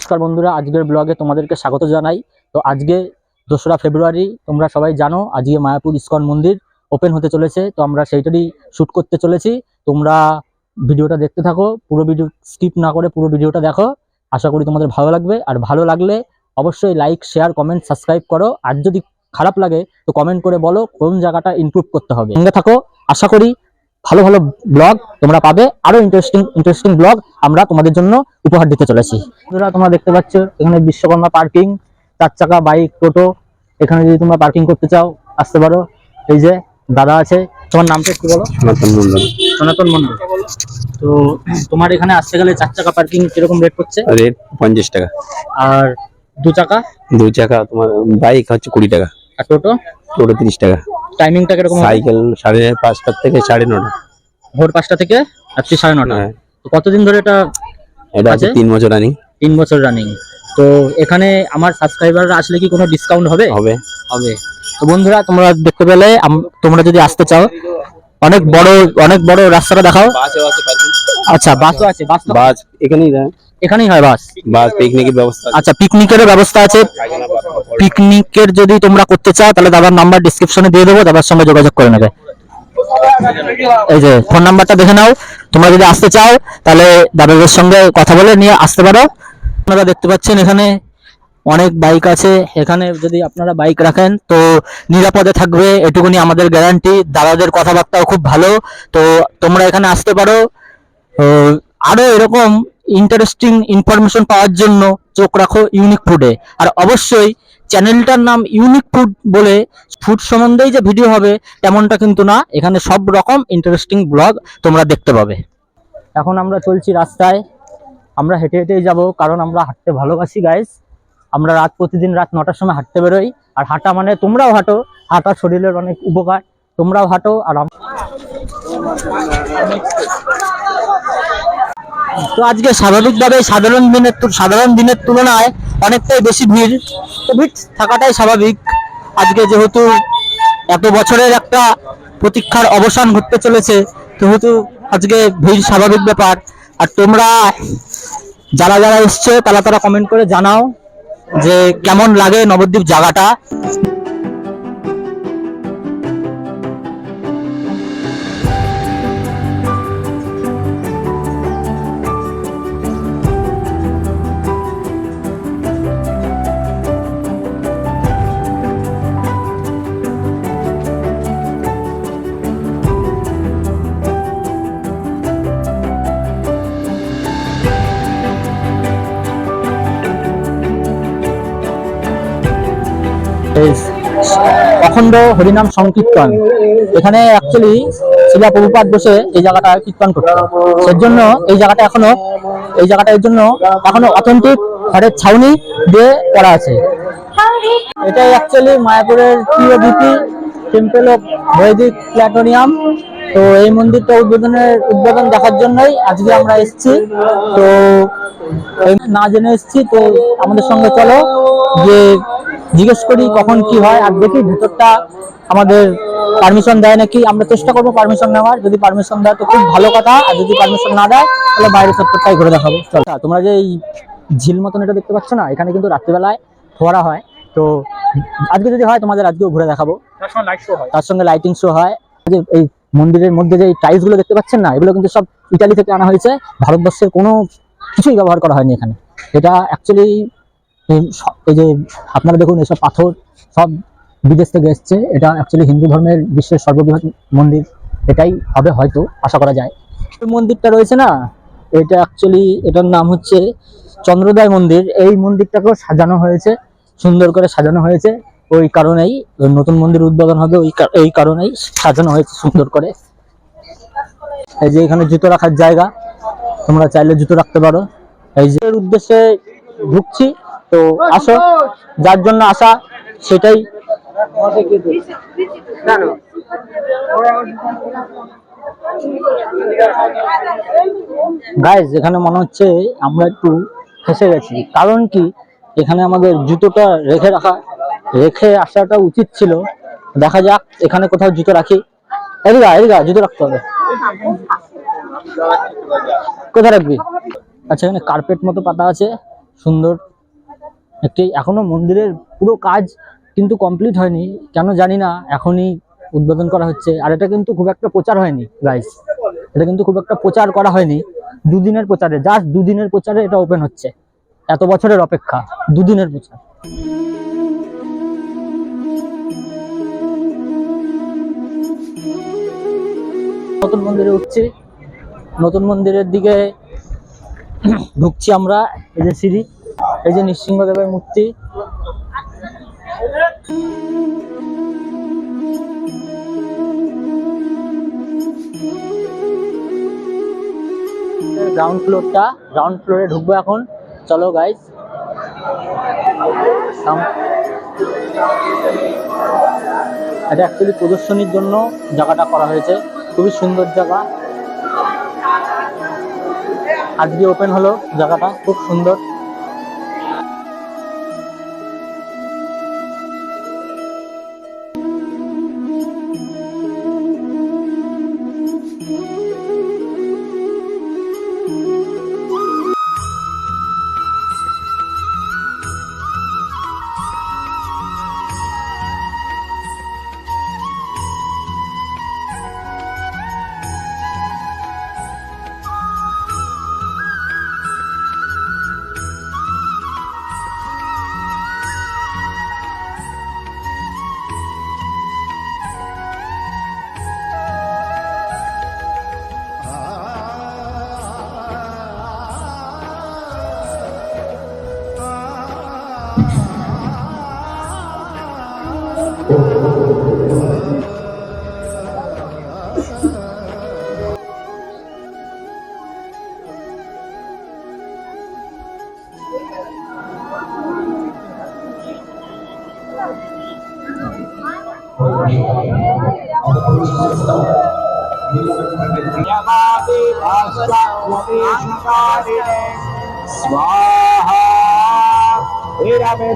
নমস্কার বন্ধুরা, আজকের ব্লগে তোমাদেরকে স্বাগত জানাই। তো আজকে 2রা ফেব্রুয়ারি, তোমরা সবাই জানো আজকে মায়াপুর ইস্কন মন্দির ওপেন হতে চলেছে। তো আমরা সেইটারই শ্যুট করতে চলেছি। তোমরা ভিডিওটা দেখতে থাকো, পুরো ভিডিও স্কিপ না করে পুরো ভিডিওটা দেখো। আশা করি তোমাদের ভালো লাগবে। আর ভালো লাগলে অবশ্যই লাইক, শেয়ার, কমেন্ট, সাবস্ক্রাইব করো। আর যদি খারাপ লাগে তো কমেন্ট করে বলো কোন জায়গাটা ইমপ্রুভ করতে হবে। সঙ্গে থাকো, আশা করি ভালো ভালো ব্লগ তোমরা পাবে, আরো ইন্টারেস্টিং ব্লগ আমরা তোমাদের জন্য উপহার দিতে চলেছি। তোমরা দেখতে পাচ্ছ এখানে বিশ্বকর্মা পার্কিং, 4 চাকা বাইক, টোটো। এখানে যদি তোমরা পার্কিং করতে চাও আসতে পারো। এই যে দাদা আছে, তোমার নামটা একটু বলো। সনাতন মন্ডল। সনাতন মন্ডল। তো তোমার এখানে আসতে গেলে 4 চাকা পার্কিং কিরকম রেট পড়ছে? রেট 50 টাকা। আর 2 চাকা? 2 চাকা তোমার বাইক হচ্ছে 20 টাকা। আর টোটো? টোটো 30 টাকা। টাইমিংটা কিরকম? সাইকেল 5:30 থেকে 9:30। ভোর 5টা থেকে রাত্রি 9:30। তো কতদিন ধরে এটা আছে? 3 বছর রানিং। 3 বছর রানিং। তো এখানে আমার সাবস্ক্রাইবাররা আসলে কি কোনো ডিসকাউন্ট হবে? হবে। তো বন্ধুরা তোমরা দেখতে পেলে, তোমরা যদি আসতে চাও অনেক বড় রাস্তাটা দেখাও। আচ্ছা, বাসও আছে। বাস এখানেই হয়। বাস পিকনিকের ব্যবস্থা। আচ্ছা, পিকনিকের ব্যবস্থা আছে। পিকনিকের যদি তোমরা করতে চাও তাহলে দাদার নাম্বার ডেসক্রিপশনে দিয়ে দেবো, দাদার সঙ্গে যোগাযোগ করে নেবে। এই যে ফোন নাম্বারটা দেখে নাও। তোমরা যদি আসতে চাও তাহলে দাদাদের সঙ্গে কথা বলে নিয়ে আসতে পারো। আপনারা দেখতে পাচ্ছেন এখানে অনেক বাইক আছে। এখানে যদি আপনারা বাইক রাখেন তো নিরাপদে থাকবে, এটুকুনি আমাদের গ্যারান্টি। দাদাদের কথাবার্তাও খুব ভালো। তো তোমরা এখানে আসতে পারো। আরো এরকম ইন্টারেস্টিং ইনফরমেশন পাওয়ার জন্য চোখ রাখো ইউনিক ফুডে। আর অবশ্যই চ্যানেলটার নাম ইউনিক ফুড বলে ফুড সম্বন্ধেই যে ভিডিও হবে তেমনটা কিন্তু না, এখানে সব রকম ইন্টারেস্টিং ব্লগ তোমরা দেখতে পাবে। এখন আমরা চলছি রাস্তায়। আমরা হেঁটে হেঁটেই যাব, কারণ আমরা হাঁটতে ভালোবাসি গাইস। আমরা প্রতিদিন রাত 9টার সময় হাঁটতে বেরোই। আর হাঁটা মানে তোমরাও হাঁটো, হাঁটা শরীরের অনেক উপকার, তোমরাও হাঁটো। আর তো আজকে স্বাভাবিকভাবে সাধারণ দিনের তুলনায় অনেকটাই বেশি ভিড়। তো ভিড় থাকাটাই স্বাভাবিক। আজকে যেহেতু এত বছরের একটা প্রতীক্ষার অবসান ঘটতে চলেছে, সেহেতু আজকে ভিড় স্বাভাবিক ব্যাপার। আর তোমরা যারা এসছো তারা কমেন্ট করে জানাও যে কেমন লাগে নবদ্বীপ জায়গাটা। অখণ্ড হরিনাম সংকীর্তন। এখানে অ্যাকচুয়ালি শিলা প্রভুপাদ বসে এই জায়গাটা কীর্তন করতো। সেজন্য এই জায়গাটা এর জন্য এখনো অথেন্টিক খড়ের ছাউনি দিয়ে করা আছে। এটাই অ্যাকচুয়ালি মায়াপুরের প্রিয়দীপী টেম্পল অফ বৈদিক প্ল্যাটোনিয়াম। তো এই মন্দিরটা উদ্বোধন দেখার জন্যই আজকে আমরা এসেছি। তো না জেনে এসেছি, তো আমাদের সঙ্গে চলো গিয়ে জিজ্ঞেস করি কখন কি হয়। আর দেখি ভিতরটা আমাদের পারমিশন দেয় নাকি। আমরা চেষ্টা করবো পারমিশন নেওয়ার। যদি পারমিশন দেয় তো খুব ভালো কথা, আর যদি পারমিশন না দেয় তাহলে বাইরে চত্বরটাই ঘুরে দেখাবো। চলো, তোমরা যে এই ঝিল মতন এটা দেখতে পাচ্ছ না, এখানে কিন্তু রাত্রিবেলায় ফোয়ারা হয়। তো আজকে যদি হয় তোমাদের আজকেও ঘুরে দেখাবো। তার সঙ্গে লাইটিং শো হয়। এই মন্দিরের মধ্যে যে টাইলস গুলো দেখতে পাচ্ছেন না, এগুলো কিন্তু সব ইটালি থেকে আনা হয়েছে। ভারতবর্ষের কোনো কিছুই ব্যবহার করা হয়নি এখানে। এটা অ্যাকচুয়ালি এই যে আপনারা দেখুন, এসব পাথর সব বিদেশ থেকে এসছে। এটা অ্যাকচুয়ালি হিন্দু ধর্মের বিশ্বের সর্ববৃহৎ মন্দির এটাই হবে হয়তো, আশা করা যায়। মন্দিরটা রয়েছে না, এটা অ্যাকচুয়ালি এটার নাম হচ্ছে চন্দ্রোদয় মন্দির। এই মন্দিরটাকেও সাজানো হয়েছে, সুন্দর করে সাজানো হয়েছে। ওই কারণেই নতুন মন্দির উদ্বোধন হবে, এই কারণেই সাজানো হয়েছে সুন্দর করে। এই যে এখানে জুতো রাখার জায়গা, তোমরা চাইলে জুতো রাখতে পারো। এই যে উদ্দেশ্যে ঢুকছি, তো আসো, যার জন্য আসা সেটাই। গাইজ, এখানে মনে হচ্ছে আমরা একটু ফেসে গেছি। কারণ কি, এখানে আমাদের জুতোটা রেখে আসাটা উচিত ছিল। দেখা যাক এখানে কোথাও জুতো রাখি। এদিকা জুতো রাখতে হবে। কোথায় রাখবি? আচ্ছা, এখানে কার্পেট মতো পাতা আছে, সুন্দর একটি, এখনো মন্দিরের পুরো কাজ কিন্তু কমপ্লিট হয়নি, কেন জানি না, এখনই উদ্বোধন করা হচ্ছে। আর এটা কিন্তু খুব একটা প্রচার হয়নি গাইস, এটা কিন্তু খুব একটা প্রচার করা হয়নি, দুদিনের প্রচারে, জাস্ট দুদিনের প্রচারে এটা ওপেন হচ্ছে। এত বছরের অপেক্ষা, দুদিনের প্রচার। নতুন মন্দিরে উঠছি, নতুন মন্দিরের দিকে ঢুকছি আমরা। এই যে সিঁড়ি, এই যে নৃসিংহদেবের মূর্তি, গ্রাউন্ড ফ্লোরে ঢুকবো এখন। চলো গাইস, এটা অ্যাকচুয়ালি প্রদর্শনীর জন্য জায়গাটা করা হয়েছে, খুবই সুন্দর জায়গা। আজকে ওপেন হলো জায়গাটা, খুব সুন্দর।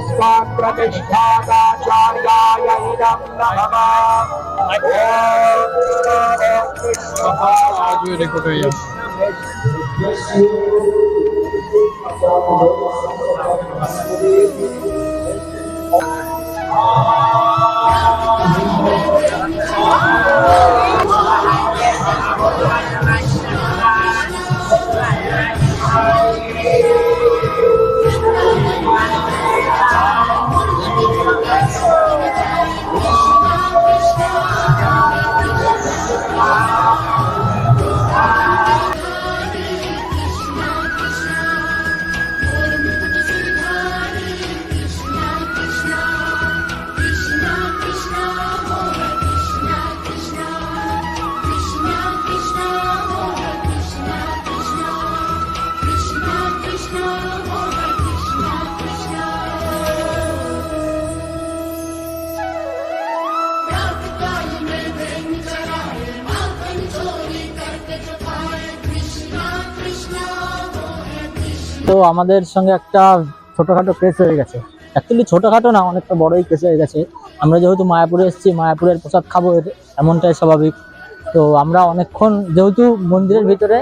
स्वाहा प्रतिष्ठाचार्याय इदं नमः। आज रिकॉर्ड हुई है। তো আমাদের সঙ্গে একটা ছোটখাটো কেস হয়ে গেছে, অ্যাকচুয়ালি ছোটখাটো না, অনেকটা বড়ই কেস হয়ে গেছে। আমরা যেহেতু মায়াপুরে এসেছি, মায়াপুরের প্রসাদ খাবো, এমনটাই স্বাভাবিক। তো আমরা অনেকক্ষণ যেহেতু মন্দিরের ভিতরে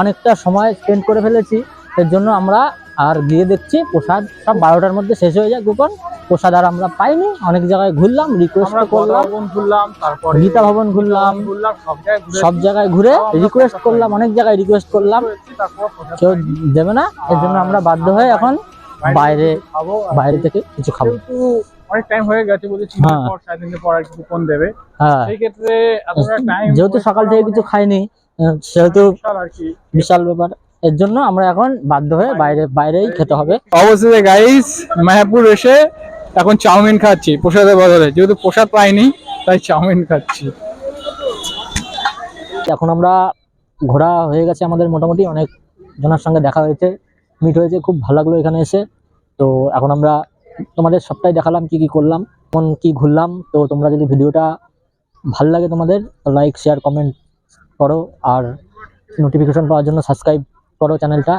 অনেকটা সময় স্পেন্ড করে ফেলেছি, এর জন্য আমরা আর গিয়ে দেখছি প্রসাদ সব 12টার মধ্যে শেষ হয়ে যায় কুপন, প্রসাদ আর আমরা পাইনি। অনেক জায়গায় ঘুরলাম, রিকোয়েস্ট করলাম, তারপর গীতা ভবন ঘুরলাম, সব জায়গায় ঘুরে রিকোয়েস্ট করলাম, অনেক জায়গায় রিকোয়েস্ট করলাম, কেউ দেবে না। এর জন্য আমরা বাধ্য হয়ে এখন বাইরে থেকে কিছু খাবো। অনেক টাইম হয়ে গেছে, বলেছি পর 7 দিনের পর আর কুপন দেবে। হ্যাঁ, সেই ক্ষেত্রে এতটা টাইম, যেহেতু সকাল থেকে কিছু খাইনি, সেহেতু বিশাল ব্যাপার। এর জন্য আমরা এখন বাধ্য হয়ে বাইরেই খেতে হবে। অবশ্যই গাইস, মায়াপুর এসে এখন চাউমিন খাচ্ছি প্রসাদের বদলে, যেহেতু প্রসাদ পাইনি তাই চাউমিন খাচ্ছি। এখন আমরা ঘোরা হয়ে গেছে আমাদের, মোটামুটি অনেক জনের সঙ্গে দেখা হয়েছে, মিট হয়েছে, খুব ভালো লাগলো এখানে এসে। তো এখন আমরা তোমাদের সবটাই দেখালাম কি কি করলাম, কোন কি ঘুরলাম। তো তোমরা যদি ভিডিওটা ভালো লাগে তোমাদের, লাইক শেয়ার কমেন্ট করো, আর নোটিফিকেশন পাওয়ার জন্য সাবস্ক্রাইব করো চ্যানেলটা।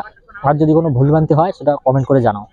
আর যদি কোনো ভুলভ্রান্তি হয় সেটা কমেন্ট করে জানাও।